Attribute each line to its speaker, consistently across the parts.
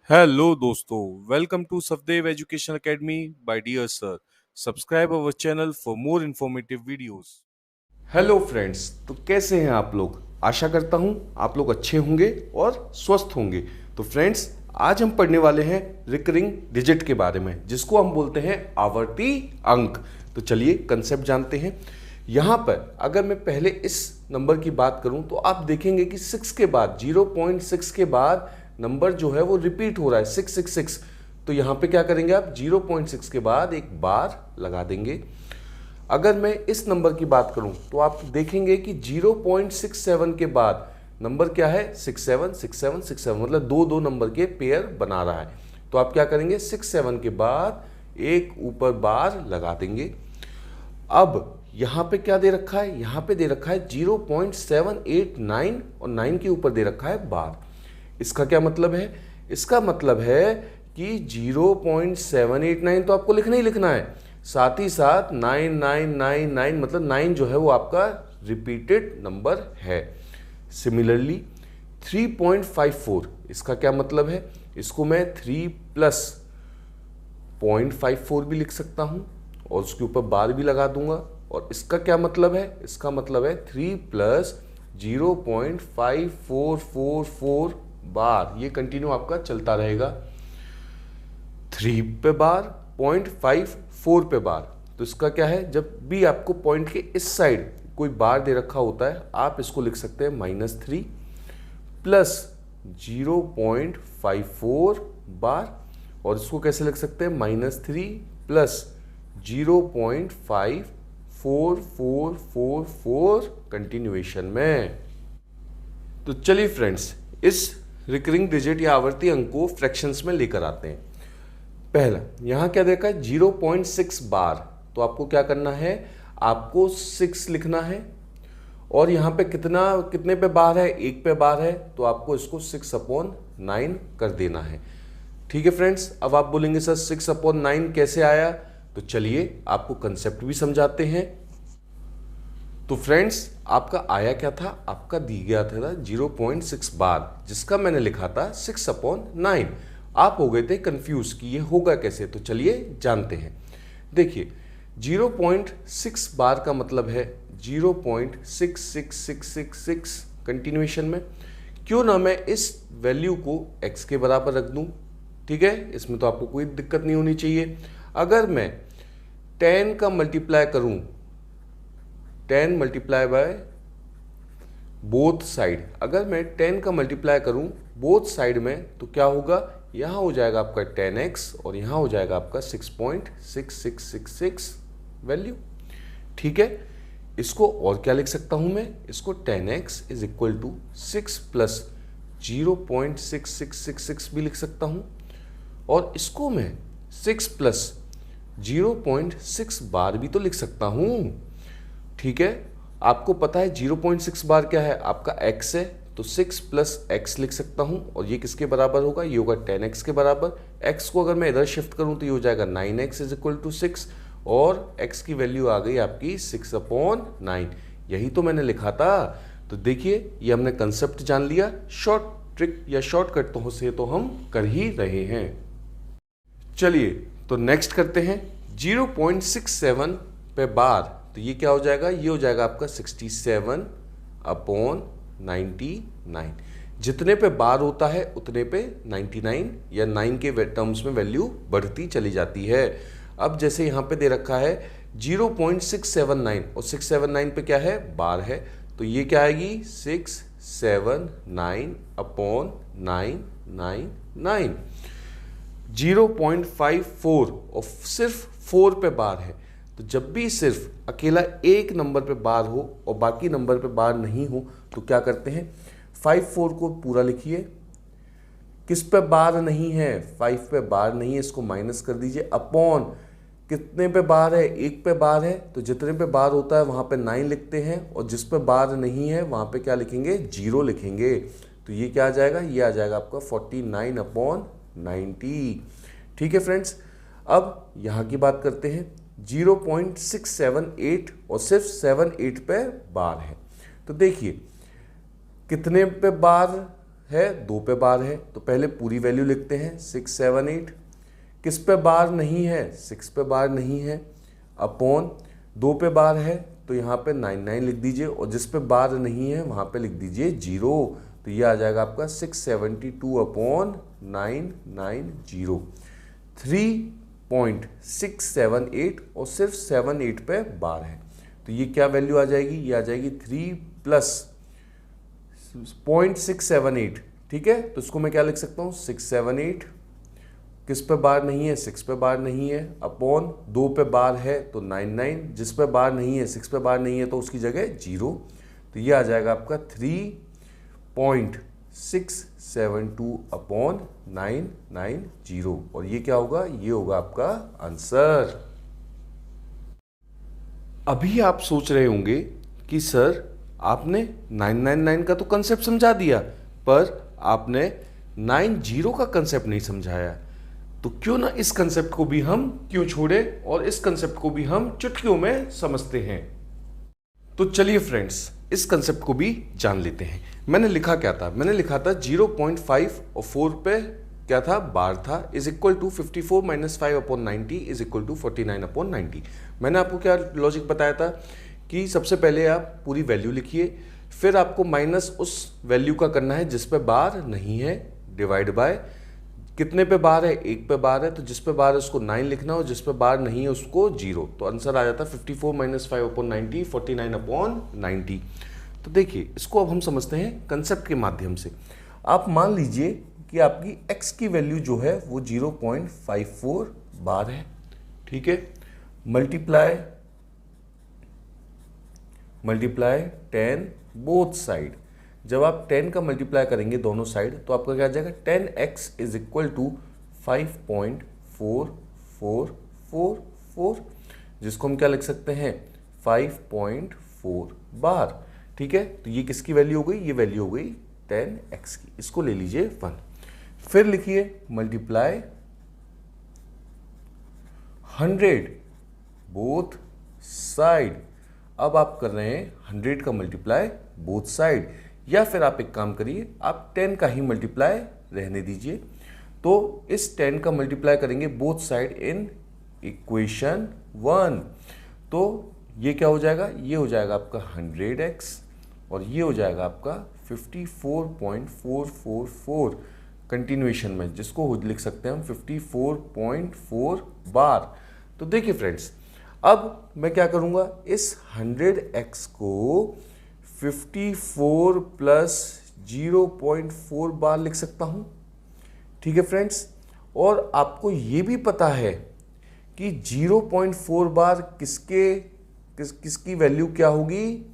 Speaker 1: Hello दोस्तों, welcome to Safdev education academy by dear sir. Subscribe our channel for more informative videos. Hello friends, तो कैसे हैं आप लोग? आशा करता हूं आप लोग अच्छे होंगे और स्वस्थ होंगे। तो फ्रेंड्स, आज हम पढ़ने वाले हैं रिकरिंग डिजिट के बारे में, जिसको हम बोलते हैं आवर्ती अंक। तो चलिए कंसेप्ट जानते हैं। यहाँ पर अगर मैं पहले इस नंबर की बात करूं तो आप देखेंगे कि 6 के बाद 0.6 के बाद नंबर जो है वो रिपीट हो रहा है 666। तो यहाँ पे क्या करेंगे आप 0.6 के बाद एक बार लगा देंगे। अगर मैं इस नंबर की बात करूं तो आप देखेंगे कि 0.67 के बाद नंबर क्या है 676767, मतलब दो दो नंबर के पेयर बना रहा है। तो आप क्या करेंगे 67 के बाद एक ऊपर बार लगा देंगे। अब यहां पे क्या दे रखा है, यहां पे दे रखा है 0.789 और 9 के ऊपर दे रखा है बार। इसका क्या मतलब है? इसका मतलब है कि 0.789 तो आपको लिखना ही लिखना है, साथ ही साथ 9999 मतलब 9 जो है वो आपका रिपीटेड नंबर है। सिमिलरली 3.54, इसका क्या मतलब है? इसको मैं 3 प्लस 0.54 भी लिख सकता हूं और उसके ऊपर बार भी लगा दूंगा। और इसका क्या मतलब है? इसका मतलब है 3 प्लस 0.5444 बार, ये कंटिन्यू आपका चलता रहेगा। 3 पे बार, 0.54 पे बार। तो इसका क्या है, जब भी आपको पॉइंट के इस साइड कोई बार दे रखा होता है, आप इसको लिख सकते हैं -3 प्लस 0.54 बार, और इसको कैसे लिख सकते हैं -3 प्लस 0.5444 कंटिन्यूएशन में। तो चलिए फ्रेंड्स, इस रिकरिंग डिजिट या आवर्ती अंक को फ्रैक्शंस में लेकर आते हैं। पहला यहां क्या देखा है 0.6 बार, तो आपको क्या करना है, आपको 6 लिखना है। और यहां पे कितने पे बार है, 1 पे बार है, तो आपको इसको 6/9 कर देना है। ठीक है फ्रेंड्स, अब आप बोलेंगे सर 6/9 कैसे आया? तो चलिए आपको कंसेप्ट भी समझाते हैं। तो फ्रेंड्स, आपका आया क्या था, आपका दी गया था 0.6 बार, जिसका मैंने लिखा था 6/9। आप हो गए थे कंफ्यूज कि ये होगा कैसे, तो चलिए जानते हैं। देखिए 0.6 बार का मतलब है 0.66666 कंटिन्यूएशन में। क्यों ना मैं इस वैल्यू को x के बराबर रख दूं, ठीक है, इसमें तो आपको कोई दिक्कत नहीं होनी चाहिए। अगर मैं 10 का मल्टीप्लाई करूं, 10 मल्टीप्लाई बाय बोथ साइड, अगर मैं 10 का मल्टीप्लाई करूं बोथ साइड में, तो क्या होगा, यहां हो जाएगा आपका 10x और यहां हो जाएगा आपका 6.6666 वैल्यू। ठीक है, इसको और क्या लिख सकता हूं मैं, इसको 10x is equal to 6 plus 0.6666 भी लिख सकता हूं, और इसको मैं 6 प्लस 0.6 बार भी तो लिख सकता हूं। ठीक है, आपको पता है 0.6 बार क्या है, आपका x है, तो 6 प्लस x लिख सकता हूं, और ये किसके बराबर होगा, ये होगा 10x के बराबर। x को अगर मैं इधर शिफ्ट करूं तो ये हो जाएगा 9x इज इक्वल टू 6, और x की वैल्यू आ गई आपकी 6/9। यही तो मैंने लिखा था। तो देखिए, ये हमने कंसेप्ट जान लिया, शॉर्ट ट्रिक या शॉर्टकट तो से तो हम कर ही रहे हैं। चलिए तो नेक्स्ट करते हैं 0.67 पे बार। तो ये क्या हो जाएगा, ये हो जाएगा आपका 67/99। जितने पे बार होता है उतने पे 99 या 9 के टर्म्स में वैल्यू बढ़ती चली जाती है। अब जैसे यहाँ पे दे रखा है 0.679 और 679 पे क्या है, बार है, तो ये क्या आएगी 679/999। 0.54 और सिर्फ 4 पे बार है, तो जब भी सिर्फ अकेला एक नंबर पे बार हो और बाकी नंबर पे बार नहीं हो, तो क्या करते हैं 54 को पूरा लिखिए। किस पे बार नहीं है, 5 पे बार नहीं है, इसको माइनस कर दीजिए, अपॉन कितने पे बार है, 1 पे बार है, तो जितने पे बार होता है वहां पे 9 लिखते हैं, और जिस पे बार नहीं है वहां पे क्या लिखेंगे, 0 लिखेंगे। तो ये क्या आ जाएगा, ये आ जाएगा आपका 49/90। ठीक है फ्रेंड्स, अब यहां की बात करते हैं 0.678 और सिर्फ 78 पे बार है। तो देखिए कितने पे बार है, 2 पे बार है, तो पहले पूरी वैल्यू लिखते हैं 6 7 8। किस पे बार नहीं है? 6 पे बार नहीं है, अपॉन 2 पे बार है तो यहाँ पे 9 9 लिख दीजिए, और जिस पे बार नहीं है वहाँ पे लिख दीजिए 0। तो ये आ जाएगा आपका 672 अपॉन 990, 3.678, और सिर्फ 7 8 पे बार है। तो ये क्या वैल्यू आ जाएगी? ये आ जाएगी 3 प्लस 0.678। ठीक है, तो इसको मैं क्या लिख सकता हूँ? 678, किस पे बार नहीं है? 6 पे बार नहीं है, अपॉन 2 पे बार है तो 99, जिस पे बार नहीं है 6 पे बार नहीं है तो उसकी जगह 0। तो ये आ जाएगा आपका 3.672 अपॉन 990, और ये क्या होगा? ये होगा आपका आंसर। अभी आप सोच रहे होंगे कि सर आपने 999 का तो कंसेप्ट समझा दिया, पर आपने 90 का कंसेप्ट नहीं समझाया। तो क्यों ना इस कंसेप्ट को भी हम क्यों छोड़े और इस कंसेप्ट को भी हम चुटकियों में समझते हैं। तो चलिए फ्रेंड्स, इस कंसेप्ट को भी जान लेते हैं। मैंने लिखा क्या था? मैंने लिखा था 0.5 और 4 पे क्या था? बार था, is equal to 54 minus 5 upon 90 is equal to 49 upon 90। मैंने आपको क्या लॉजिक बताया था कि सबसे पहले आप पूरी वैल्यू लिखिए, फिर आपको माइनस उस वैल्यू का करना है जिस पे बार नहीं है, डिवाइड बाय कितने पे बार है? 1 पे बार है, तो जिस पे बार है उसको 9 लिखना और जिस पे बार नहीं है उसको 0। तो आंसर आ जाता 54 माइनस 5 अपॉन 90, 49 अपॉन 90। तो देखिए, इसको अब हम समझते हैं कंसेप्ट के माध्यम से। आप मान लीजिए कि आपकी x की वैल्यू जो है वो 0.54 बार है। ठीक है, मल्टीप्लाई 10 बोथ साइड। जब आप 10 का मल्टीप्लाई करेंगे दोनों साइड तो आपका क्या आ जाएगा? 10x इज इक्वल टू 5.4444, जिसको हम क्या लिख सकते हैं? 5.4 बार। ठीक है, तो ये किसकी वैल्यू हो गई? ये वैल्यू हो गई 10x की। इसको ले लीजिए 1। फिर लिखिए मल्टीप्लाई 100 बोथ साइड। अब आप कर रहे हैं 100 का मल्टीप्लाई बोथ साइड, या फिर आप एक काम करिए, आप 10 का ही मल्टीप्लाई रहने दीजिए। तो इस 10 का मल्टीप्लाई करेंगे बोथ साइड इन इक्वेशन 1। तो ये क्या हो जाएगा? ये हो जाएगा आपका 100x, और ये हो जाएगा आपका 54.444 कंटिन्यूएशन में, जिसको लिख सकते हैं हम 54.4 बार। तो देखिए फ्रेंड्स, अब मैं क्या करूंगा? इस 100x को 54 प्लस 0.4 बार लिख सकता हूं। ठीक है फ्रेंड्स, और आपको ये भी पता है कि 0.4 बार किसकी वैल्यू क्या होगी?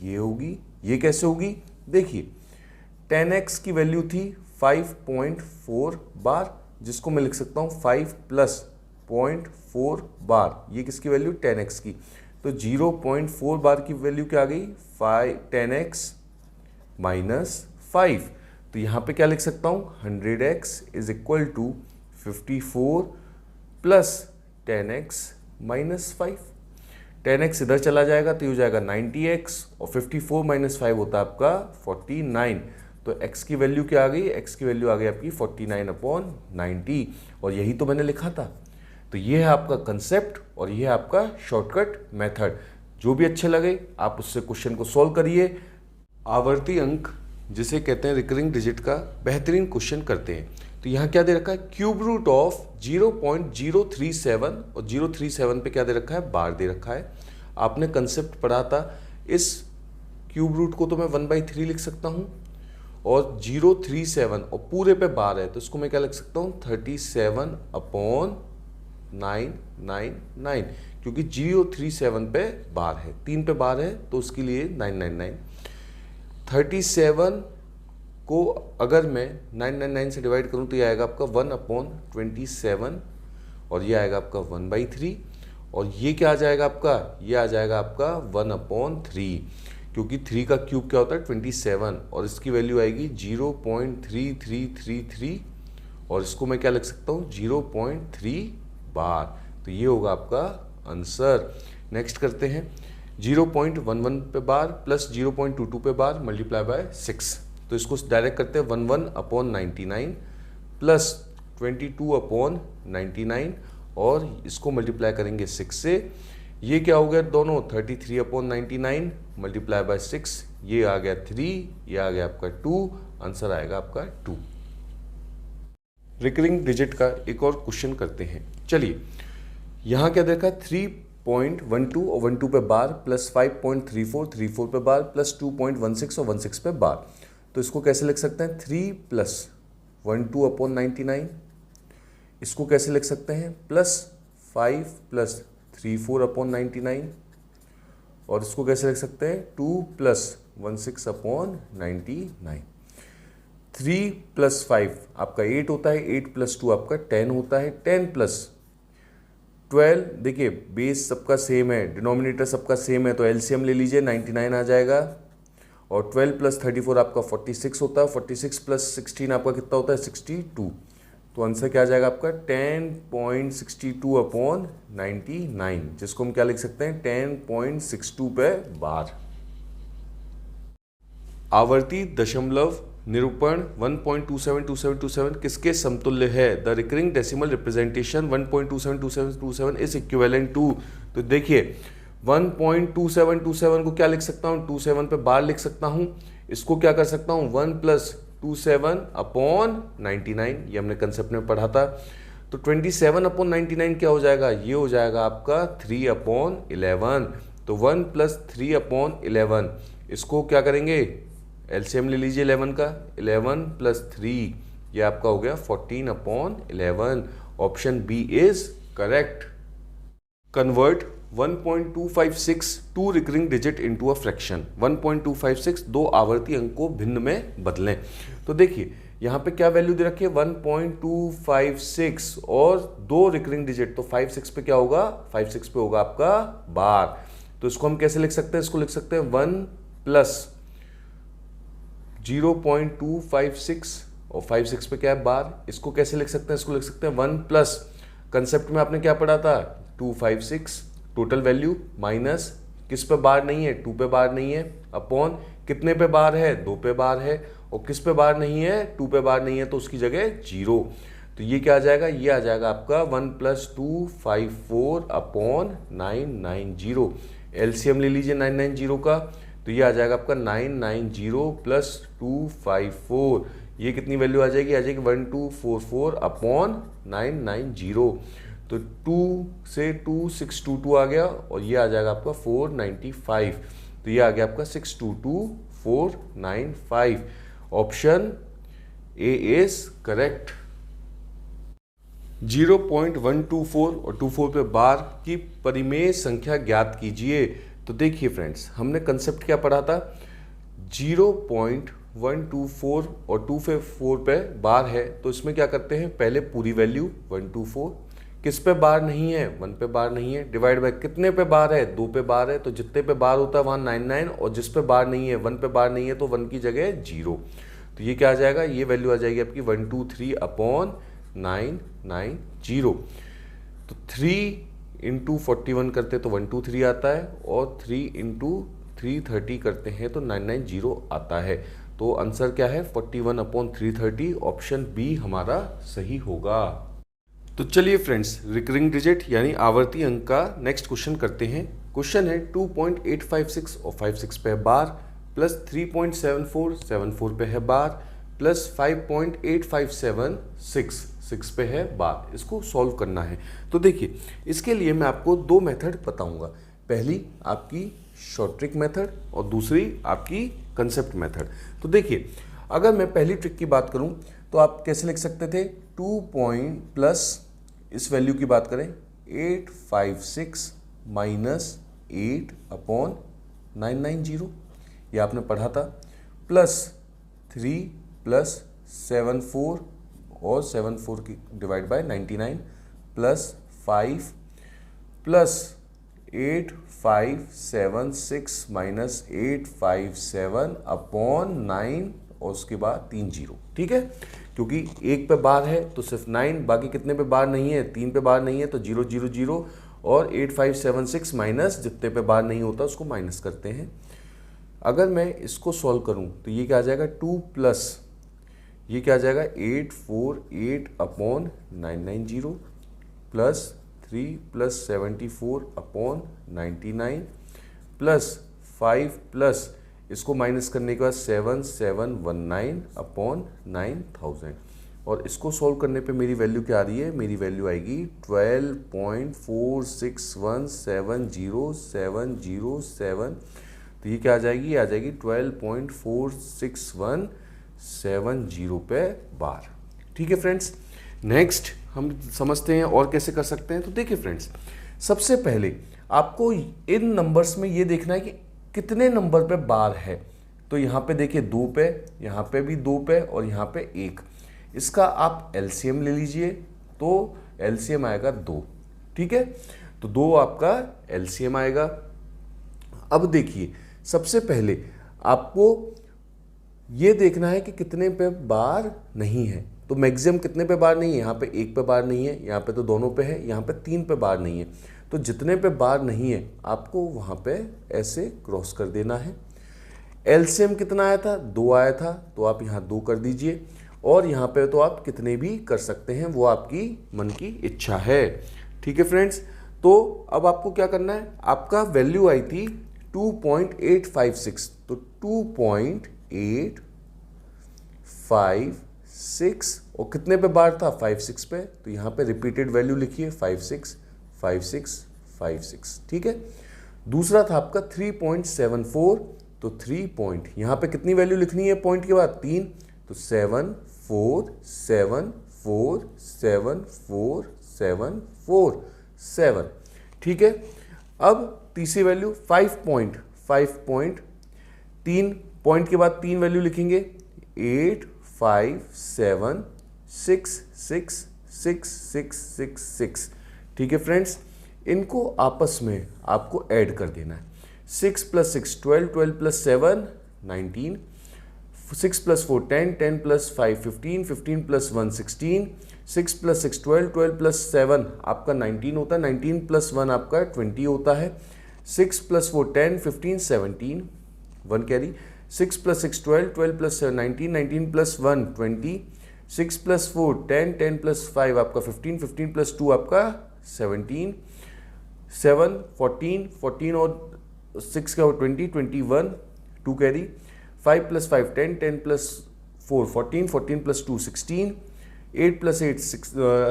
Speaker 1: ये होगी। ये कैसे होगी? देखिए, 10x की वैल्यू थी 5.4 बार, जिसको मैं लिख सकता हूं 5 प्लस 0.4 बार। ये किसकी वैल्यू? 10x की। तो 0.4 बार की वैल्यू क्या आ गई? 10x minus 5। तो यहां पे क्या लिख सकता हूं? 100x is equal to 54 plus 10x minus 5। 10x इधर चला जाएगा तो ये हो जाएगा 90x, और 54 माइनस 5 होता है आपका 49। तो x की वैल्यू क्या आ गई? x की वैल्यू आ गई आपकी 49 अपॉन 90, और यही तो मैंने लिखा था। तो ये है आपका कंसेप्ट और ये है आपका शॉर्टकट मेथड। जो भी अच्छे लगे आप उससे क्वेश्चन को सॉल्व करिए। आवर्ती अंक जिसे कहते हैं रिकरिंग डिजिट का बेहतरीन क्वेश्चन करते हैं। तो यहाँ क्या दे रखा है? क्यूब रूट ऑफ 0.037, और 037 पे क्या दे रखा है? बार दे रखा है। आपने कंसेप्ट पढ़ा था, इस क्यूब रूट को तो मैं 1/3 लिख सकता हूँ, और 037 और पूरे पे बार है तो इसको मैं क्या लिख सकता हूँ? 37 अपॉन 999, क्योंकि 037 पे बार है, 3 पे बार है तो उसके लिए 999। 37 को अगर मैं 999 से डिवाइड करूं तो ये आएगा आपका 1/27, और ये आएगा आपका 1/3, और ये क्या आ जाएगा आपका? ये आ जाएगा आपका 1/3, क्योंकि 3 का क्यूब क्या होता है? 27, और इसकी वैल्यू आएगी 0.3333, और इसको मैं क्या लिख सकता हूँ? 0.3 बार। तो ये होगा आपका आंसर। नेक्स्ट करते हैं 0.11 पे बार प्लस 0.22 पे बार मल्टीप्लाई बाय 6। तो इसको डायरेक्ट करते हैं 11/99 प्लस 22/99 और इसको मल्टीप्लाई करेंगे 6 से। ये क्या हो गया दोनों 33/99 मल्टीप्लाई बाय 6, ये आ गया 3, ये आ गया आपका 2, आंसर आएगा आपका 2। रिकरिंग डिजिट का एक और क्वेश्चन करते हैं। चलिए यहाँ क्या देखा 3.12 और 12 पे बार प्लस 5.34 पे बार प्लस 2.16 और 16 पे बार। तो इसको कैसे लिख सकते हैं 3 + 12/99। इसको कैसे लिख सकते हैं प्लस 5 + 34/99 और इसको कैसे लिख सकते हैं 2 + 16/99। 3 + 5 आपका 8 होता है, 8 + 2 आपका 10 होता है, 10 + 12 देखिए बेस सबका सेम है, डिनोमिनेटर सबका सेम है, तो एलसीएम ले लीजिए 99 आ जाएगा। और 12 + 34 आपका 46 होता है, 46 + 16 आपका कितना होता है 62। तो आंसर क्या आ जाएगा आपका 10.62/99, जिसको हम क्या लिख सकते हैं 10.62 पे बार। आवर्ती दशमलव निरूपण 1.272727 किसके समतुल्य है? The recurring decimal representation 1.272727 is equivalent to. तो देखिए 1.2727 को क्या लिख सकता हूँ 27 पे बार लिख सकता हूँ। इसको क्या कर सकता हूँ 1 + 27/99, ये हमने कंसेप्ट में पढ़ा था। तो 27/99 क्या हो जाएगा, ये हो जाएगा आपका 3/11। तो 1 + 3/11, इसको क्या करेंगे एलसीएम ले लीजिए 11 का, 11 + 3 ये आपका हो गया 14/11। Option B is correct. Convert 1.256 to recurring digit into a fraction. 1.256 दो आवर्ती अंक को भिन्न में बदलें। तो देखिए यहाँ पे क्या वैल्यू दे रखी है 1.256 और दो रिकरिंग डिजिट, तो 56 पे क्या होगा 56 पे होगा आपका बार। तो इसको हम कैसे लिख सकते हैं, इसको लिख सकते हैं 1 + 0.256 और 56 पे क्या है बार। इसको कैसे लिख सकते हैं, इसको लिख सकते हैं 1 + कंसेप्ट में आपने क्या पढ़ा था 256 टोटल वैल्यू माइनस किस पे बार नहीं है 2 पे बार नहीं है, अपॉन कितने पे बार है 2 पे बार है, और किस पे बार नहीं है 2 पे बार नहीं है, तो उसकी जगह 0। तो ये क्या आ जाएगा, ये आ जाएगा आपका 1 + 254/990। एलसीएम ले लीजिए 990 का, तो ये आ जाएगा आपका 990 + 254, ये कितनी वैल्यू आ जाएगी 1244/990। तो 2 से 2 622 आ गया और ये आ जाएगा आपका 495। तो ये आ गया आपका 622495। Option A is correct. 0.124 और 24 पे बार की परिमेय संख्या ज्ञात कीजिए। तो देखिए फ्रेंड्स हमने कंसेप्ट क्या पढ़ा था 0.124 और 24 पे बार है, तो इसमें क्या करते हैं पहले पूरी वैल्यू 124, किस पे बार नहीं है 1 पे बार नहीं है, डिवाइड बाय कितने पे बार है 2 पे बार है, तो जितने पे बार होता है वहाँ 99 और जिस पे बार नहीं है 1 पे बार नहीं है तो 1 की जगह 0। तो ये क्या आ जाएगा, ये वैल्यू आ जाएगी आपकी 123/990। तो 3 × 41 करते तो 123 आता है और 3 × 330 करते हैं तो 990 आता है। तो आंसर क्या है 41/330। ऑप्शन बी हमारा सही होगा। तो चलिए फ्रेंड्स रिकरिंग डिजिट यानी आवर्ती अंक का नेक्स्ट क्वेश्चन करते हैं। क्वेश्चन है 2.856 और 56 पे है बार, प्लस 3.7474 पे है बार, प्लस 5.8576 6 पे है बार। इसको सॉल्व करना है। तो देखिए इसके लिए मैं आपको दो मेथड बताऊंगा, पहली आपकी शॉर्ट ट्रिक मेथड और दूसरी आपकी कंसेप्ट मेथड। तो देखिए अगर मैं पहली ट्रिक की बात करूं तो आप कैसे लिख सकते थे 2 प्लस इस वैल्यू की बात करें 856 माइनस 8/990, ये आपने पढ़ा था, प्लस 3 प्लस 74 और 74 की divide by 99 plus 5 plus 8576 minus 857/9 और उसके बाद 3 0। ठीक है, क्योंकि एक पे बार है तो सिर्फ 9, बाकी कितने पे बार नहीं है 3 पे बार नहीं है तो 0 0 0 और 8576 माइनस जितने पे बार नहीं होता उसको माइनस करते हैं। अगर मैं इसको सॉल्व करूं तो ये क्या आ जाएगा 2 प्लस ये क्या आ जाएगा 848 upon 990 plus 3 plus 74 upon 99 plus 5 plus इसको माइनस करने के बाद 7719 अपॉन 9000 और इसको सॉल्व करने पे मेरी वैल्यू क्या आ रही है, मेरी वैल्यू आएगी 12.46170707। तो ये क्या आ जाएगी, आ जाएगी 12.46170 पे बार। ठीक है फ्रेंड्स, नेक्स्ट हम समझते हैं और कैसे कर सकते हैं। तो देखिए फ्रेंड्स, सबसे पहले आपको इन नंबर्स में ये देखना है कि कितने नंबर पे बार है। तो यहाँ पे देखिए 2 पे, यहाँ पे भी 2 पे और यहाँ पे 1। इसका आप एलसीएम ले लीजिए, तो एलसीएम आएगा 2। ठीक है, तो 2 आपका एलसीएम आएगा। अब देखिए, सबसे पहले आपको ये देखना है कि कितने पे बार नहीं है। तो मैक्सिमम कितने पे बार नहीं है, यहाँ पे 1 पे बार नहीं है, यहाँ पे तो दोनों पे है, यहाँ पे 3 पे बार नहीं है। तो जितने पे बार नहीं है आपको वहाँ पे ऐसे क्रॉस कर देना है। एलसीएम कितना आया था, 2 आया था, तो आप यहाँ 2 कर दीजिए। और यहाँ पे तो आप कितने भी कर सकते हैं, वो आपकी मन की इच्छा है। ठीक है फ्रेंड्स, तो अब आपको क्या करना है, आपका वैल्यू आई थी 2.856, तो 2.856 और कितने पे बार था, 56 पे। तो यहाँ पे रिपीटेड वैल्यू लिखिए 565656। ठीक है, दूसरा था आपका 3.74, तो 3 पॉइंट, यहाँ पे कितनी वैल्यू लिखनी है पॉइंट के बाद, 3, तो 747474747। ठीक है, अब तीसरी वैल्यू 5 पॉइंट, 3 पॉइंट के बाद 3 वैल्यू लिखेंगे, 857666666। ठीक है फ्रेंड्स, इनको आपस में आपको ऐड कर देना है। 6 + 6 12, 12 + 7 19, 6 + 4 10, 10 + 5 15, 15 + 1 16, 6 + 6 12, 12 + 7 आपका 19 होता है, 19 + 1 आपका 20 होता है। 6 + 4 10, 15 17, 1 कैरी, 6 + 6 12, 12 + 7 19, 19 + 1 20, 6 + 4 10, 10 + 5 आपका 15, 15 + 2 आपका 17, 7 14, 14 और 6 का 20, 21, 2 कैरी, 5 + 5 10, 10 + 4 14, 14 + 2 16, 8 + 8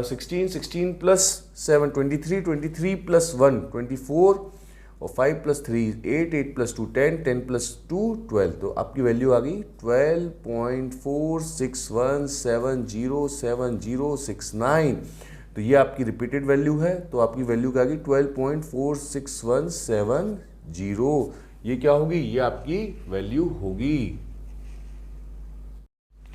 Speaker 1: 16, 16 + 7 23, 23 + 1 24 और 5 + 3 8, 8 + 2 10, 10 + 2 12। तो आपकी वैल्यू आ गई 12.461707069। तो ये आपकी रिपीटेड वैल्यू है, तो आपकी वैल्यू क्या आ गई 12.46170। ये क्या होगी, ये आपकी वैल्यू होगी।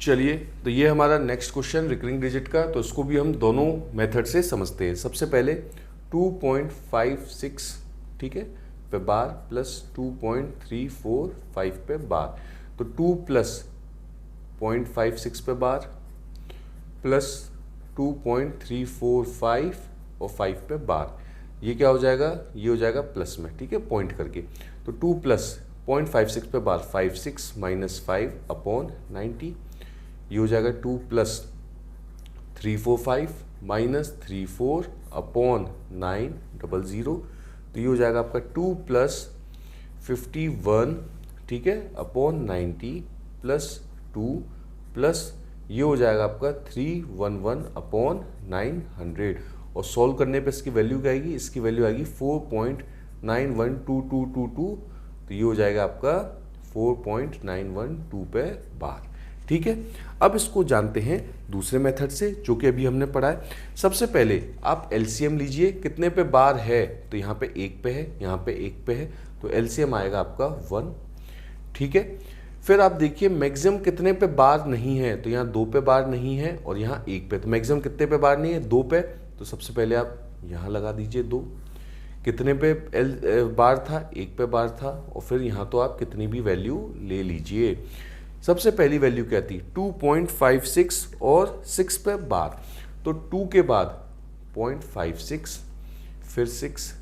Speaker 1: चलिए, तो ये हमारा नेक्स्ट क्वेश्चन रिकरिंग डिजिट का, तो इसको भी हम दोनों मेथड से समझते हैं। सबसे पहले 2.56, ठीक है, पे बार प्लस 2.345 पे बार। तो 2 + 0.56 पे बार प्लस 2.345 और 5 पे बार, ये क्या हो जाएगा, ये हो जाएगा प्लस में, ठीक है, पॉइंट करके। तो 2 + 0.56 पे बार 56 - 5 अपॉन 90, ये हो जाएगा 2 + 345 - 34 अपॉन 900। तो ये हो जाएगा आपका 2 + 51, ठीक है, अपॉन 90 + 2 प्लस ये हो जाएगा आपका 311 अपॉन 900। और सॉल्व करने पे इसकी वैल्यू क्या आएगी, इसकी वैल्यू आएगी 4.912222। तो ये हो जाएगा आपका 4.912 पे बार। ठीक है, अब इसको जानते हैं दूसरे मेथड से, जो कि अभी हमने पढ़ा है। सबसे पहले आप एलसीएम लीजिए, कितने पे बार है, तो यहाँ पे 1 पे है, यहाँ पे 1 पे है, तो एलसीएम आएगा आपका 1। ठीक है, फिर आप देखिए मैक्सिमम कितने पे बार नहीं है, तो यहाँ 2 पे बार नहीं है और यहाँ 1 पे। तो मैक्सिमम कितने पे बार नहीं है, 2 पे। तो सबसे पहले आप यहाँ लगा दीजिए 2। कितने पे बार था, 1 पे बार था, और फिर यहाँ तो आप कितनी भी वैल्यू ले लीजिए। सबसे पहली वैल्यू क्या थी, 2.56 और 6 पे बार। तो 2 के बाद 0.56, फिर 6,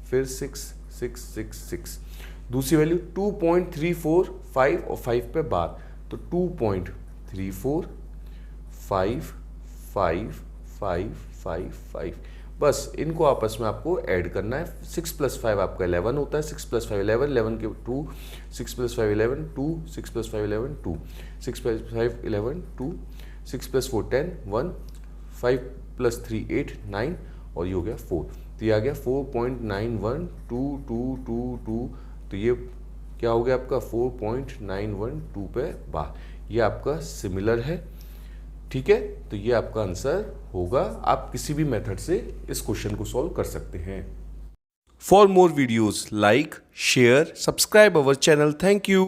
Speaker 1: फिर 6 6 6 6। दूसरी वैल्यू 2.345 और 5 पे बार, तो 2.34 5 5 5 5 5, बस इनको आपस में आपको ऐड करना है। 6 + 5 आपका 11 होता है, 6 + 5 11, 11 के 2, 6 + 5 11 2, 6 + 5 11 2, 6 + 5 11 2, 6 + 4 10 1, 5 + 3 8 9, और ये हो गया 4, तो ये आ गया 4.912222, तो ये क्या हो गया आपका 4.912 पे बार, ये आपका सिमिलर है। ठीक है, तो ये आपका आंसर होगा। आप किसी भी मेथड से इस क्वेश्चन को सॉल्व कर सकते हैं। For more videos like share subscribe our channel. Thank you.